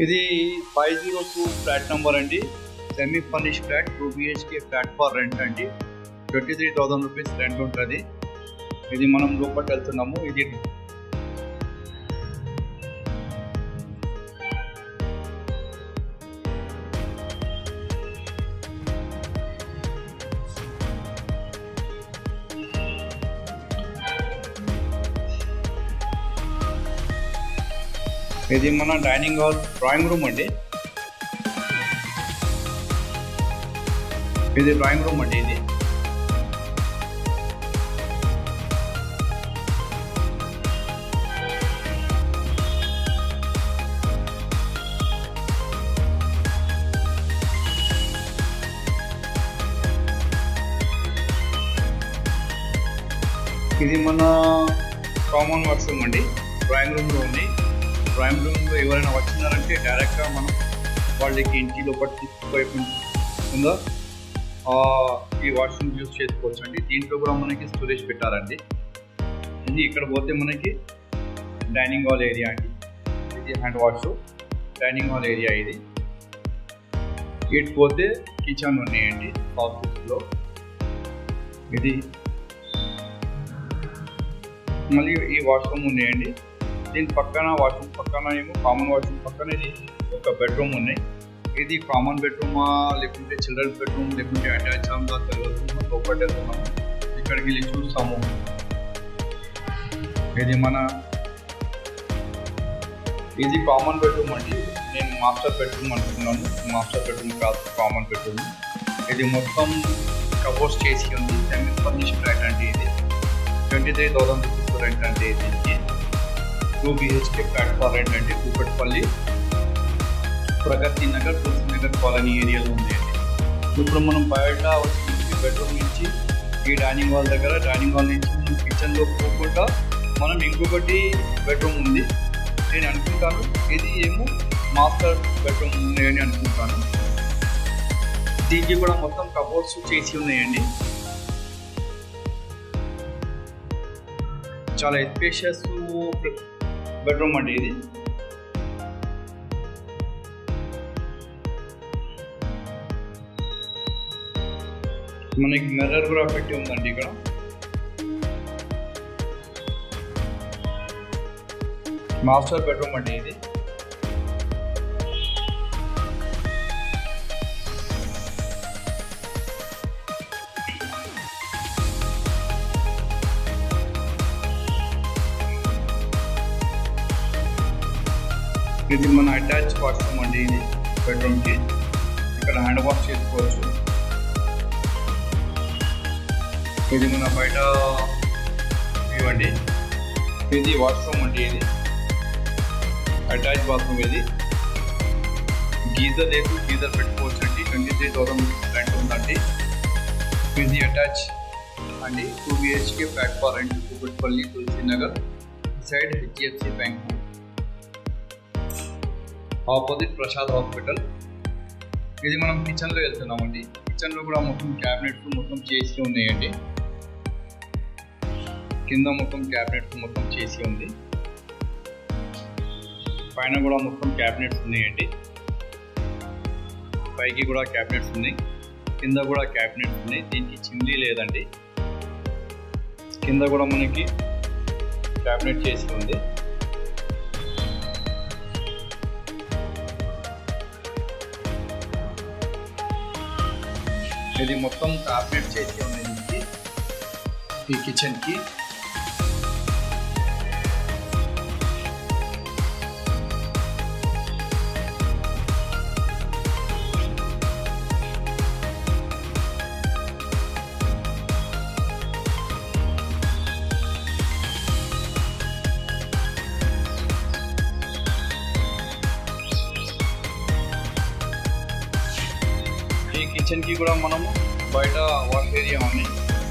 ఇది 502 flat number అండి. Semi furnish flat 2 BHK flat for rent అండి. 23,000 రూపీస్ రెంట్ ఉంటుంది. ఇది మనం లోపలికి వెళ్తున్నాము. ఇది మన డైనింగ్ హాల్ డ్రాయింగ్ రూమ్ అండి. ఇది డ్రాయింగ్ రూమ్ అండి. ఇది మన కామన్ వాష్రూమ్ అండి. డ్రాయింగ్ రూమ్లో ఉంది. డ్రాయింగ్ రూమ్లో ఎవరైనా వచ్చినారంటే డైరెక్ట్గా మనం వాళ్ళకి ఇంటి లోపల తీసుకుపోయకుండా ఈ వాష్రూమ్ యూజ్ చేసుకోవచ్చు అండి. దీంట్లో కూడా మనకి స్టోరేజ్ పెట్టారండి. ఇది ఇక్కడ పోతే మనకి డైనింగ్ హాల్ ఏరియా అండి. ఇది hand wash dining hall area. ఇది ఇటు పోతే కిచెన్ ఉన్నాయండి ఆఫీస్లో. ఇది మళ్ళీ ఈ వాష్రూమ్ ఉన్నాయండి. దీని పక్కన వాష్రూమ్ పక్కన ఏమో కామన్ వాష్రూమ్ పక్కన ఇది ఒక బెడ్రూమ్ ఉన్నాయి. ఇది కామన్ బెడ్రూమా లేకుంటే చిల్డ్రన్స్ బెడ్రూమ్ లేకుంటే అటాచ్ ఉందా తెలియదు. లోపలికి వెళ్తున్నాము. ఇక్కడికి వెళ్ళి చూస్తాము. ఇది కామన్ బెడ్రూమ్ అండి. నేను మాస్టర్ బెడ్రూమ్ అనుకున్నాను. మాస్టర్ బెడ్రూమ్ కాదు, కామన్ బెడ్రూమ్. ఇది మొత్తం కబోర్డ్స్ చేసి ఉంది. సెమీ ఫర్నిష్డ్ ఫ్లాట్ అంటే ఇది 23,000 రూపీస్ రెంట్ అంటే దీనికి 2 BHK ఫ్లాట్ ఫర్ రెంట్ అంటే కూకట్పల్లి ప్రగతి నగర్ తులసి నగర్ కాలనీ ఏరియాలో ఉంది అండి. ఇప్పుడు మనం బయట వచ్చి బెడ్రూమ్ నుంచి ఈ డైనింగ్ హాల్ దగ్గర, డైనింగ్ హాల్ నుంచి మనం కిచెన్లో పోకుండా మనం ఇంకొకటి బెడ్రూమ్ ఉంది. నేను అనుకుంటాను ఇది ఏమో మాస్టర్ బెడ్రూమ్ ఉన్నాయని అనుకుంటాను. దీనికి కూడా మొత్తం కబోర్డ్స్ చేసి ఉన్నాయండి. చాలా స్పేషియస్ బెడ్రూమ్ అండి ఇది. మనకి మిర్రర్ కూడా పెట్టి ఉందండి ఇక్కడ. మాస్టర్ బెడ్రూమ్ అండి ఇది. ఇది మన అటాచ్ వాష్రూమ్ అండి. ఇది బెడ్రూమ్కి ఇక్కడ హ్యాండ్ వాష్ చేసుకోవచ్చు. ఇది మన బయట వ్యూ అండి. ఇది వాష్రూమ్ అండి. ఇది అటాచ్ బాత్రూమ్. ఇది గీజర్ లేదు, గీజర్ పెట్టుకోవచ్చు అండి. 23,000 రెంట్ ఉందండి. ఇది అటాచ్ అండి. 2 BHK flat for rent Kukatpally Tulasi Nagar side HDFC bank opposite Prasad hospital. ఇది మనం కిచెన్లో వెళ్తున్నామండి. కిచెన్లో కూడా మొత్తం క్యాబినెట్స్ మొత్తం చేసి ఉన్నాయండి. కింద మొత్తం క్యాబినెట్స్ మొత్తం చేసి ఉంది. పైన కూడా మొత్తం క్యాబినెట్స్ ఉన్నాయండి. పైకి కూడా క్యాబినెట్స్ ఉన్నాయి, కింద కూడా క్యాబినెట్స్ ఉన్నాయి. దీనికి చిమ్లీ లేదండి. కింద కూడా మనకి క్యాబినెట్ చేసి ఉంది. ఇది మొత్తం కార్పెట్ చేసి ఉంది ఈ కిచెన్కి. కిచెన్కి కూడా మనము బయట వాష్ ఏరియా ఉన్నాయి.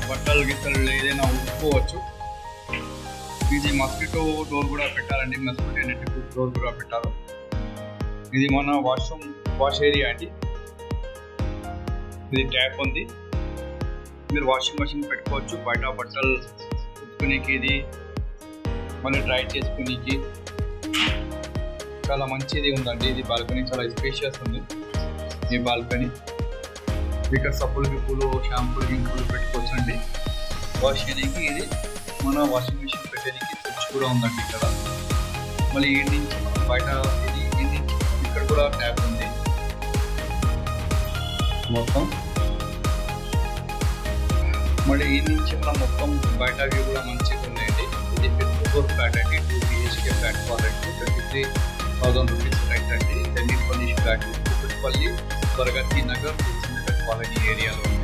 బట్టలు గిట్టలు ఏదైనా ఉట్టుకోవచ్చు. ఇది మస్కిటో డోర్ కూడా పెట్టారండి. మస్కిటో నెట్ డోర్ కూడా పెట్టారు. ఇది మన వాష్రూమ్ వాష్ ఏరియా అండి. ఇది ట్యాప్ ఉంది. మీరు వాషింగ్ మెషిన్ పెట్టుకోవచ్చు. బయట బట్టలు ఉతుకునేకి ఇది మళ్ళీ డ్రై చేసుకునేకి చాలా మంచిది ఉందండి. ఇది బాల్కనీ చాలా స్పేషియస్ ఉంది. ఈ బాల్కనీ ఇక్కడ సబ్బులు గిప్పులు షాంపూలు గింపులు పెట్టుకోవచ్చండి. వాష్ చేయడానికి ఇది మన వాషింగ్ మిషన్ పెట్టడానికి స్విచ్ కూడా ఉందండి ఇక్కడ. మళ్ళీ ఈ నుంచి మనం బయట ఇది నుంచి ఇక్కడ కూడా ట్యాప్ ఉంది మొత్తం. మళ్ళీ ఈ నుంచి మనం మొత్తం బయట వ్యూ కూడా మంచిగా ఉన్నాయండి. ఇది 54 ఫ్లాట్ అండి, 2 BHK ఫ్లాట్ కావాలండి, 23,000 రూపీస్ రైట్ అండి. Delhi furnish flat Kukatpally Pragathi Nagar colony ఏరియాలో ఉంది.